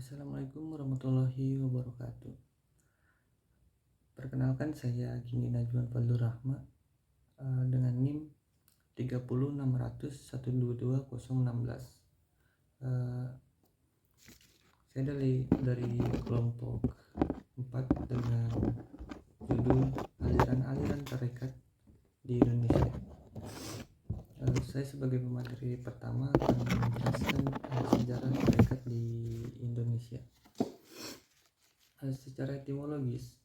Assalamualaikum warahmatullahi wabarakatuh. Perkenalkan, saya Gini Najwan Fadlur Rahma dengan NIM 30600122016. Saya dari kelompok 4 dengan judul aliran-aliran tarekat di Indonesia. Saya sebagai pemateri pertama akan menjelaskan sejarah tarekat di Indonesia. Secara etimologis,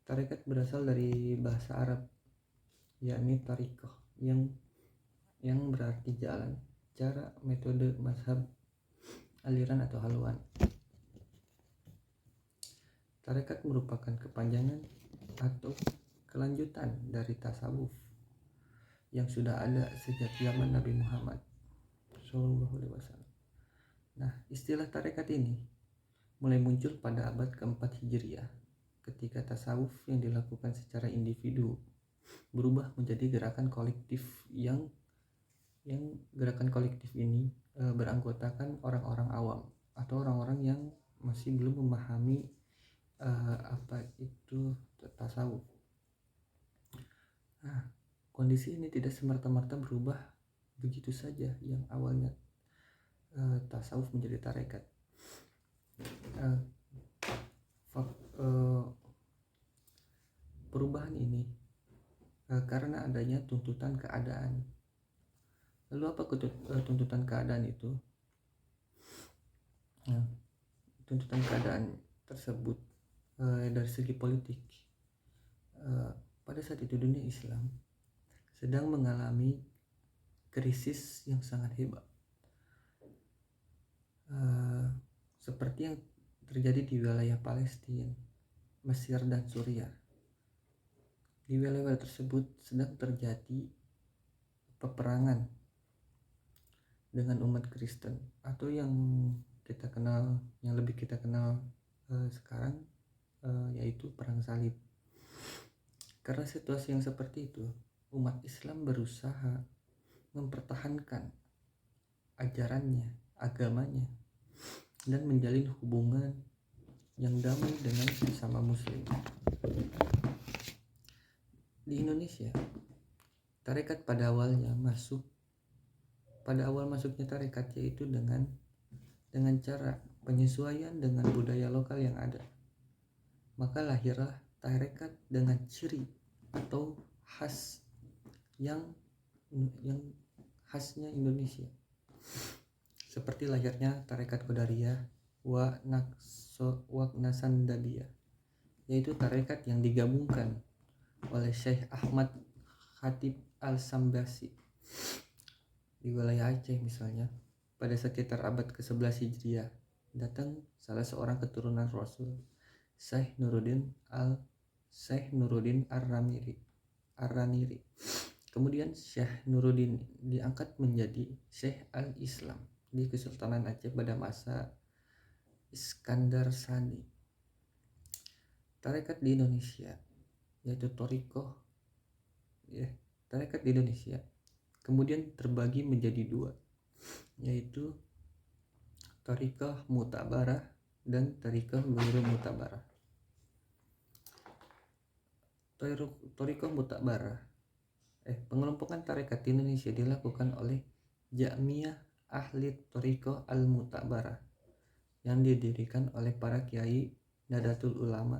tarekat berasal dari bahasa Arab, yakni tariqah, yang berarti jalan, cara, metode, mazhab, aliran atau haluan. Tarekat merupakan kepanjangan atau kelanjutan dari tasawuf yang sudah ada sejak zaman Nabi Muhammad SAW. Nah, istilah tarekat ini mulai muncul pada abad keempat Hijriah, ketika tasawuf yang dilakukan secara individu berubah menjadi gerakan kolektif yang gerakan kolektif ini beranggotakan orang-orang awam atau orang-orang yang masih belum memahami apa itu tasawuf. Nah, kondisi ini tidak semerta-merta berubah begitu saja, yang awalnya tasawuf menjadi tarekat. Perubahan ini karena adanya tuntutan keadaan. Lalu apa tuntutan keadaan itu? Tuntutan keadaan tersebut dari segi politik, pada saat itu dunia Islam sedang mengalami krisis yang sangat hebat, seperti yang terjadi di wilayah Palestina, Mesir, dan Suriah. Di wilayah tersebut sedang terjadi peperangan dengan umat Kristen, atau yang lebih kita kenal sekarang yaitu perang salib. Karena situasi yang seperti itu, umat Islam berusaha mempertahankan ajarannya, agamanya, dan menjalin hubungan yang damai dengan sesama muslim. Di Indonesia, tarekat pada awal masuknya tarekat yaitu dengan cara penyesuaian dengan budaya lokal yang ada. Maka lahirlah tarekat dengan ciri atau khas yang khasnya Indonesia, seperti lahirnya tarekat Qadariyah wa Naqsabandiyah, yaitu tarekat yang digabungkan oleh Syekh Ahmad Khatib Al-Sambasi di wilayah Aceh. Misalnya, pada sekitar abad ke-11 Hijriah datang salah seorang keturunan Rasul, Syekh Nuruddin Ar-Raniri. Kemudian Syekh Nuruddin diangkat menjadi Syekh Al-Islam di Kesultanan Aceh pada masa Iskandar Sani. Tarekat di Indonesia, yaitu tarekat di Indonesia kemudian terbagi menjadi dua, yaitu Thariqah Mu'tabarah dan Thariqah Ghairu Mu'tabarah. Thariqah Mu'tabarah, pengelompokan tarekat di Indonesia dilakukan oleh Ja'miyah Ahli Thariqah Al-Mu'tabarah yang didirikan oleh para kiai Nadatul Ulama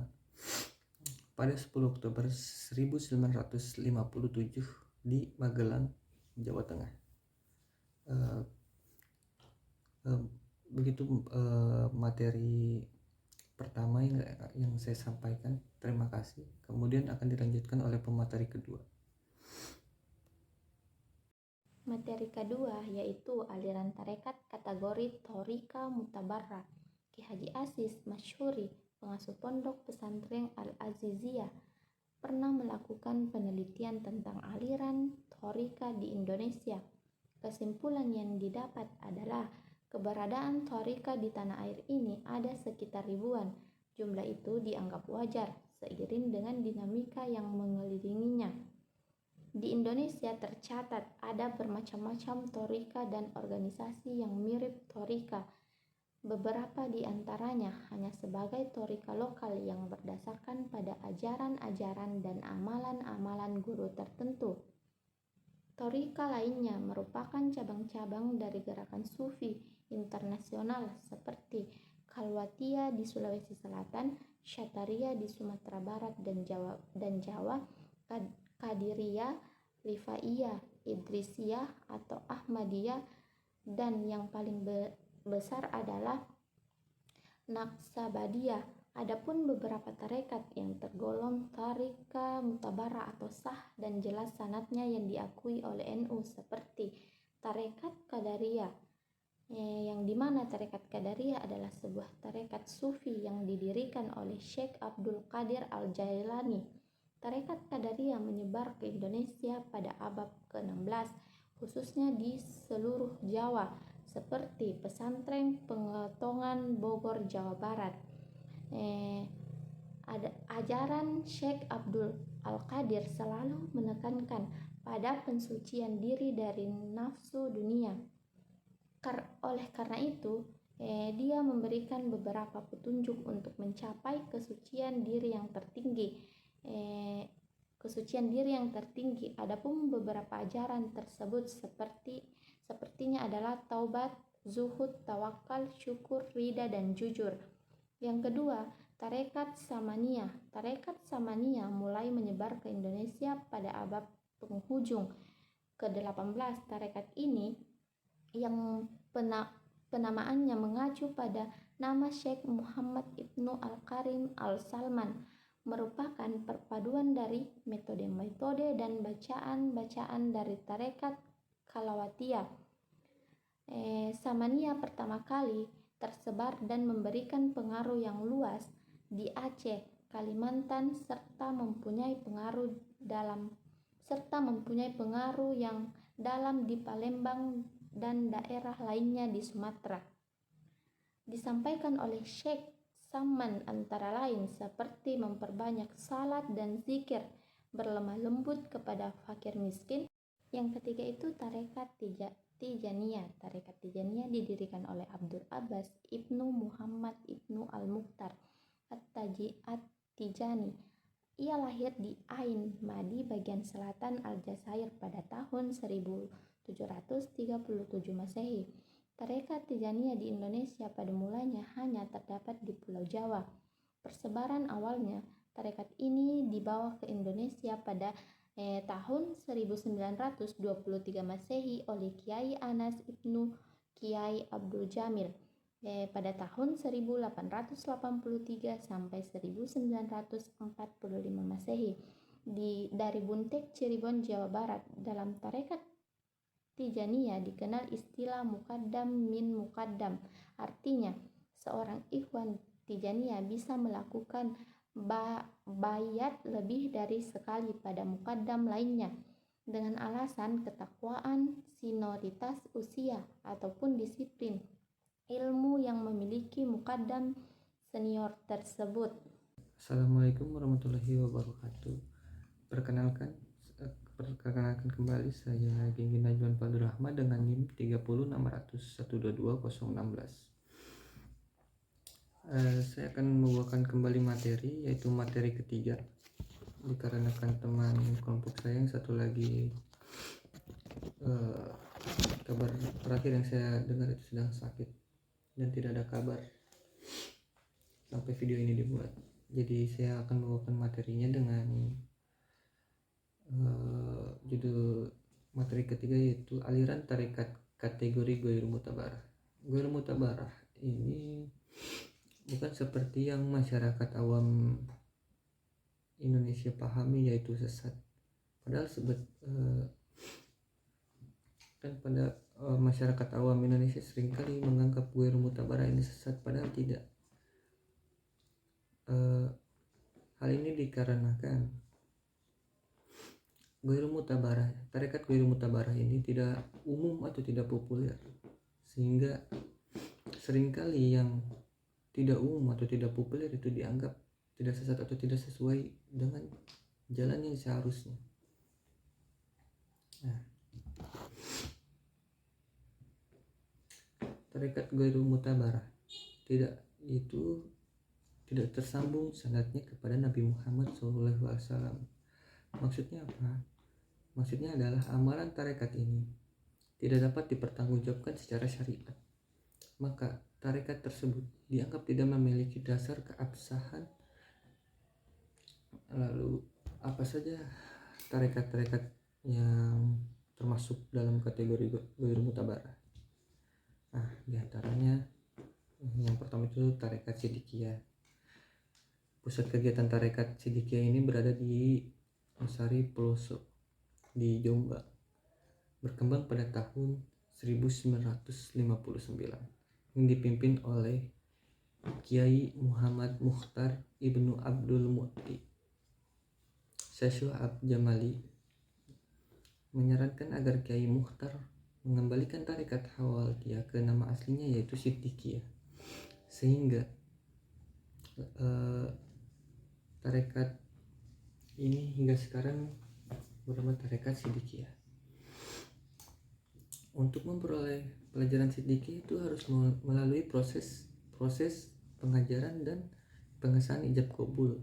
pada 10 Oktober 1957 di Magelang, Jawa Tengah. Begitu materi pertama yang saya sampaikan. Terima kasih. Kemudian akan dilanjutkan oleh pemateri kedua. Materi kedua yaitu aliran tarekat kategori Thariqah Mu'tabarah. Ki Haji Aziz Masyhuri, pengasuh pondok pesantren Al-Aziziyah, pernah melakukan penelitian tentang aliran thariqah di Indonesia. Kesimpulan yang didapat adalah keberadaan thariqah di tanah air ini ada sekitar ribuan. Jumlah itu dianggap wajar seiring dengan dinamika yang mengelilinginya. Di Indonesia tercatat ada bermacam-macam thariqah dan organisasi yang mirip thariqah. Beberapa di antaranya hanya sebagai torika lokal yang berdasarkan pada ajaran-ajaran dan amalan-amalan guru tertentu. Torika lainnya merupakan cabang-cabang dari gerakan sufi internasional seperti Khalwatiyah di Sulawesi Selatan, Syataria di Sumatera Barat dan Jawa, Qadiriyah, Rifaiyah, Idrisiyah atau Ahmadiyah, dan yang paling besar adalah Naqsabandiyah. Adapun beberapa tarekat yang tergolong tarika mutabara atau sah dan jelas sanadnya yang diakui oleh NU seperti tarekat Qadariyah, yang dimana tarekat Qadariyah adalah sebuah tarekat sufi yang didirikan oleh Syekh Abdul Qadir Al-Jailani. Tarekat Qadariyah menyebar ke Indonesia pada abad ke-16, khususnya di seluruh Jawa, seperti pesantren Pengetongan Bogor, Jawa Barat. Ajaran Syekh Abdul Al-Qadir selalu menekankan pada pensucian diri dari nafsu dunia. Oleh karena itu, dia memberikan beberapa petunjuk untuk mencapai kesucian diri yang tertinggi. Adapun beberapa ajaran tersebut sepertinya adalah taubat, zuhud, tawakal, syukur, ridha, dan jujur. Yang kedua, tarekat Samaniyah. Tarekat Samaniyah mulai menyebar ke Indonesia pada abad penghujung ke-18. Tarekat ini yang penamaannya mengacu pada nama Syekh Muhammad Ibnu Al-Karim Al-Salman, merupakan perpaduan dari metode-metode dan bacaan-bacaan dari tarekat Khalwatiyah. Samaniyah pertama kali tersebar dan memberikan pengaruh yang luas di Aceh, Kalimantan, serta mempunyai pengaruh yang dalam di Palembang dan daerah lainnya di Sumatera. Disampaikan oleh Syekh Saman antara lain seperti memperbanyak salat dan zikir, berlemah lembut kepada fakir miskin. Yang ketiga itu tarekat Tijaniyah. Tarekat Tijaniyah didirikan oleh Abdul Abbas Ibnu Muhammad Ibnu Al-Mukhtar At-Tijani. Ia lahir di Ain Madi, bagian selatan Aljazair pada tahun 1737 Masehi. Tarekat Tijaniyah di Indonesia pada mulanya hanya terdapat di Pulau Jawa. Persebaran awalnya tarekat ini dibawa ke Indonesia pada tahun 1923 Masehi oleh Kiai Anas Ibnu Kiai Abdul Jamil. Pada tahun 1883 sampai 1945 Masehi dari Buntek, Cirebon, Jawa Barat. Dalam tarekat Tijaniyah dikenal istilah muqaddam min muqaddam, artinya seorang ikhwan Tijaniyah bisa melakukan bayat lebih dari sekali pada muqaddam lainnya dengan alasan ketakwaan, senioritas usia, ataupun disiplin ilmu yang memiliki muqaddam senior tersebut. Assalamualaikum warahmatullahi wabarakatuh. Perkenalkan kembali saya Genggi Najwan Fadul Rahmat dengan NIM 30600116. Saya akan membawakan kembali materi, yaitu materi ketiga, dikarenakan teman kelompok saya yang satu lagi kabar terakhir yang saya dengar itu sedang sakit dan tidak ada kabar sampai video ini dibuat. Jadi saya akan membawakan materinya dengan judul materi ketiga, yaitu aliran tarekat kategori Ghairu Mutabarah. Ghairu Mutabarah ini bukan seperti yang masyarakat awam Indonesia pahami, yaitu sesat. Padahal pada masyarakat awam Indonesia seringkali menganggap Ghairu Mutabarah ini sesat, padahal tidak. Hal ini dikarenakan tarekat Ghairu Mutabarah ini tidak umum atau tidak populer, sehingga seringkali yang tidak umum atau tidak populer itu dianggap tidak sesat atau tidak sesuai dengan jalan yang seharusnya. Tarekat Ghairu Mutabarah itu tidak tersambung sanadnya kepada Nabi Muhammad SAW. Maksudnya apa? Maksudnya adalah amalan tarekat ini tidak dapat dipertanggungjawabkan secara syariat. Maka tarekat tersebut dianggap tidak memiliki dasar keabsahan. Lalu apa saja tarekat-tarekat yang termasuk dalam kategori ghairu mutabarah? Nah, diantaranya yang pertama itu tarekat Sidikiyah. Pusat kegiatan tarekat Sidikiyah ini berada di Sari Peloso di Jombang, berkembang pada tahun 1959 yang dipimpin oleh Kiai Muhammad Mukhtar Ibnu Abdul Mu'ti. Syekh Syu'ab Jamali menyarankan agar Kiai Mukhtar mengembalikan tarekat Hawaliyah ke nama aslinya yaitu Sidikiyah, sehingga tarekat ini hingga sekarang bernama tarekat Sidikiyah. Untuk memperoleh pelajaran Sidikiyah itu harus melalui proses pengajaran dan pengesahan ijab kabul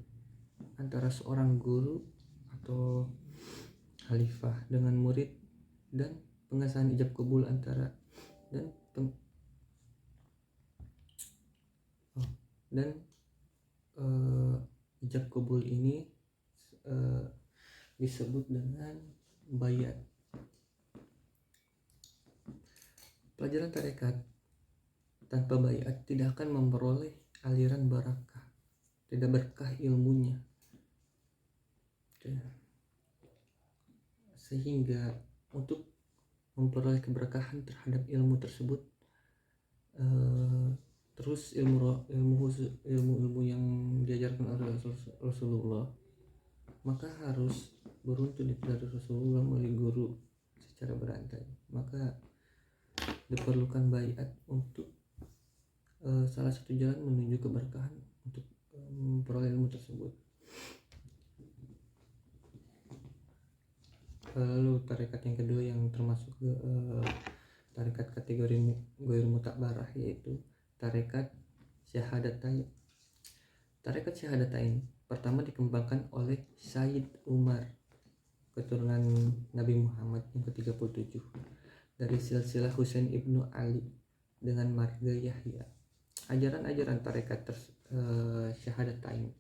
antara seorang guru atau khalifah dengan murid, dan pengesahan ijab kabul antara ijab kabul ini disebut dengan bayat. Pelajaran tarekat tanpa bayat tidak akan memperoleh aliran barakah, tidak berkah ilmunya. Sehingga untuk memperoleh keberkahan terhadap ilmu tersebut, terus ilmu yang diajarkan oleh Rasulullah, maka harus beruntun dari Rasulullah melalui guru secara berantai. Maka diperlukan bayat untuk salah satu jalan menuju keberkahan untuk memperoleh ilmu tersebut. Lalu tarekat yang kedua yang termasuk tarekat kategori ghairu mutabarah yaitu tarekat Syahadatain. Tarekat Syahadatain pertama dikembangkan oleh Sayyid Umar, keturunan Nabi Muhammad yang ke-37 dari silsilah Husain ibnu Ali dengan marga Yahya. Ajaran-ajaran tarekat Syahadatain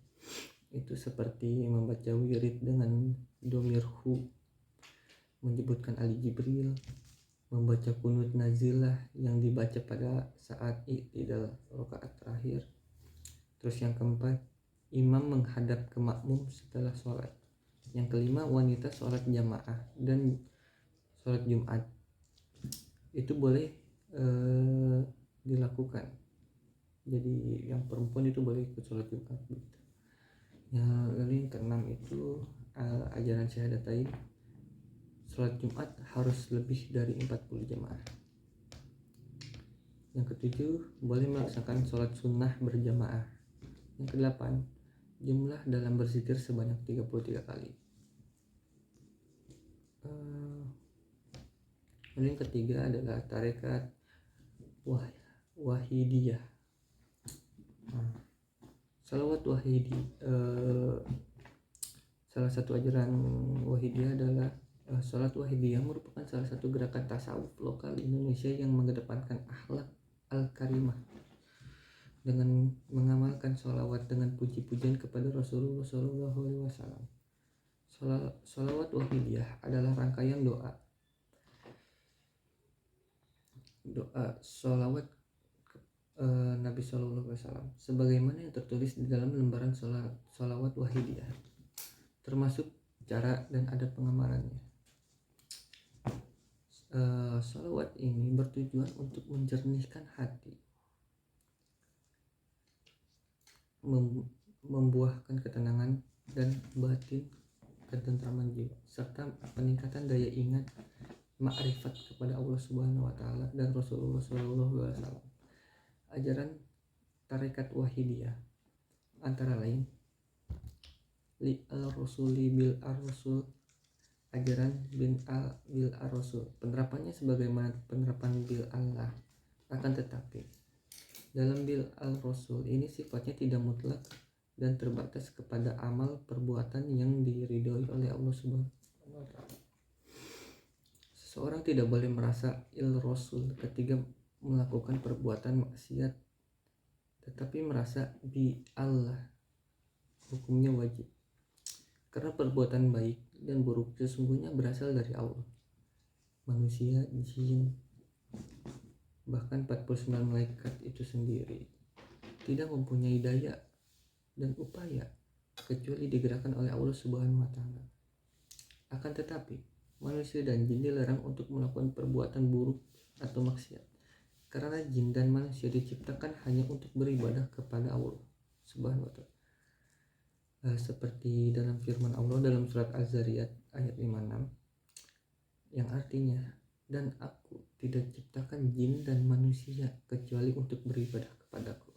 itu seperti membaca wirid dengan domir hu, menyebutkan Ali Jibril, membaca kunut nazilah yang dibaca pada saat i'tidal rakaat terakhir. Terus yang keempat, imam menghadap ke makmum setelah sholat. Yang kelima, wanita sholat jamaah dan sholat Jumat itu boleh dilakukan. Jadi yang perempuan itu boleh ikut sholat Jumat gitu. Lalu yang keenam itu ajaran Syahadatain, sholat Jumat harus lebih dari 40 jamaah. Yang ketujuh, boleh melaksanakan sholat sunnah berjamaah. Yang kedelapan, jumlah dalam berzikir sebanyak 33 kali. Lalu yang ketiga adalah tarekat Wahidiyah. Salawat Wahidi, salah satu ajaran Wahidiyah adalah salat Wahidiyah merupakan salah satu gerakan tasawuf lokal di Indonesia yang mengedepankan akhlak al-karimah dengan mengamalkan sholawat dengan puji-pujian kepada Rasulullah SAW. Sholawat Wahidiyah adalah rangkaian doa sholawat Nabi SAW sebagaimana yang tertulis di dalam lembaran sholawat Wahidiyah, termasuk cara dan adab pengamalannya. Sholawat ini bertujuan untuk menjernihkan hati, membuahkan ketenangan dan batin, ketentraman jiwa, serta peningkatan daya ingat ma'rifat kepada Allah Subhanahu wa taala dan Rasulullah SAW. Ajaran tarekat Wahidiyah antara lain li al-rasuli bil ar-rasul, ajaran bil ar-rasul, penerapannya sebagaimana penerapan bil Allah, akan tetapi Dalam bil al-rasul ini sifatnya tidak mutlak dan terbatas kepada amal perbuatan yang diridhoi oleh Allah Subhanahu wa taala. Seseorang tidak boleh merasa il-rasul ketika melakukan perbuatan maksiat, tetapi merasa bi Allah hukumnya wajib. Karena perbuatan baik dan buruk sesungguhnya berasal dari Allah. Manusia, jin, bahkan 49 malaikat itu sendiri tidak mempunyai daya dan upaya kecuali digerakkan oleh Allah Subhanahu wa taala. Akan tetapi, manusia dan jin dilarang untuk melakukan perbuatan buruk atau maksiat. Karena jin dan manusia diciptakan hanya untuk beribadah kepada Allah Subhanahu wa taala. Seperti dalam firman Allah dalam surat Az-Zariyat ayat 56 yang artinya, dan aku tidak ciptakan jin dan manusia kecuali untuk beribadah kepadaku.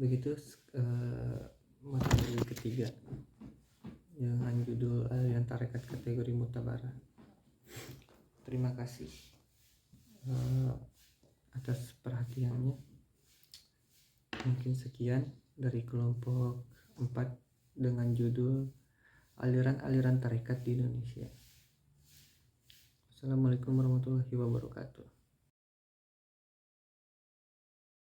Begitu materi ketiga dengan judul aliran tarekat kategori mutabarah. Terima kasih atas perhatiannya. Mungkin sekian dari kelompok 4 dengan judul aliran-aliran tarekat di Indonesia. Assalamualaikum warahmatullahi wabarakatuh.